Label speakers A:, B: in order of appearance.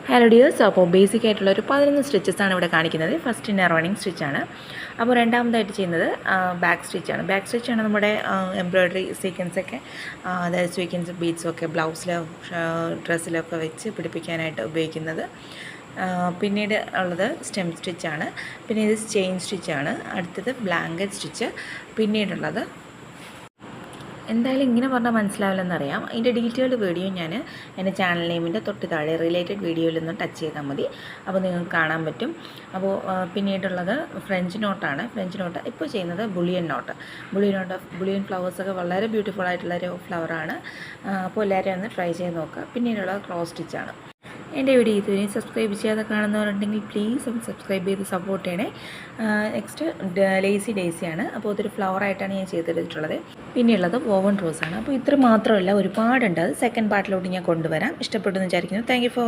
A: Hello dears, അപ്പോൾ basic ആയിട്ടുള്ള ഒരു 11 സ്റ്റിച്ചസാണ് ഇവിടെ കാണിക്കുന്നത്. ഫസ്റ്റ് ഇന്നർ റണ്ണിങ് സ്റ്റിച്ചാണ്. അപ്പോൾ രണ്ടാമതായിട്ട് ചെയ്യുന്നത് ബാക്ക് സ്റ്റിച്ചാണ്. ബാക്ക് സ്റ്റിച്ചാണ് നമ്മുടെ എംബ്രോയ്ഡറി സീക്വൻസൊക്കെ, അതായത് സീക്വൻസ് ബീഡ്സൊക്കെ ബ്ലൗസിലോ ഡ്രസ്സിലൊക്കെ വെച്ച് പിടിപ്പിക്കാനായിട്ട് ഉപയോഗിക്കുന്നത്. പിന്നീട് ഉള്ളത് സ്റ്റെം സ്റ്റിച്ചാണ്. പിന്നെ ഇത് ചെയിൻ സ്റ്റിച്ചാണ്. അടുത്തത് ബ്ലാങ്കറ്റ് സ്റ്റിച്ച്. പിന്നീടുള്ളത് എന്തായാലും ഇങ്ങനെ പറഞ്ഞാൽ മനസ്സിലാവില്ലെന്നറിയാം. ഇതിൻ്റെ ഡീറ്റെയിൽഡ് വീഡിയോ ഞാൻ എൻ്റെ ചാനൽ നെയിമിൻ്റെ തൊട്ട് താഴെ റിലേറ്റഡ് വീഡിയോയിൽ നിന്ന് ടച്ച് ചെയ്താൽ മതി. അപ്പോൾ നിങ്ങൾക്ക് കാണാൻ പറ്റും. അപ്പോൾ പിന്നീടുള്ളത് ഫ്രഞ്ച് നോട്ടാണ്. ഫ്രഞ്ച് നോട്ട് ഇപ്പോൾ ചെയ്യുന്നത് ബുളിയൻ നോട്ട്. ബുളിയൻ ഫ്ലവേഴ്സൊക്കെ വളരെ ബ്യൂട്ടിഫുൾ ആയിട്ടുള്ളൊരു ഫ്ലവറാണ്. അപ്പോൾ എല്ലാവരും ഒന്ന് ട്രൈ ചെയ്ത് നോക്കുക. പിന്നീടുള്ളത് ക്രോസ് സ്റ്റിച്ചാണ്. എൻ്റെ വീഡിയോ ഇതുവരെയും സബ്സ്ക്രൈബ് ചെയ്യാതെ കാണുന്നവരുണ്ടെങ്കിൽ പ്ലീസ് ഒന്ന് സബ്സ്ക്രൈബ് ചെയ്ത് സപ്പോർട്ട് ചെയ്യണേ. നെക്സ്റ്റ് ലേസി ഡേസിയാണ്. അപ്പോൾ അതൊരു ഫ്ലവറായിട്ടാണ് ഞാൻ ചെയ്തെടുത്തിട്ടുള്ളത്. പിന്നെയുള്ളത് വോവൺ റോസാണ്. അപ്പോൾ ഇത്ര മാത്രമല്ല, ഒരുപാടുണ്ട്. അത് സെക്കൻഡ് പാർട്ടിലോട്ട് ഞാൻ കൊണ്ടുവരാം. ഇഷ്ടപ്പെട്ടെന്ന് വിചാരിക്കുന്നു. Thank you for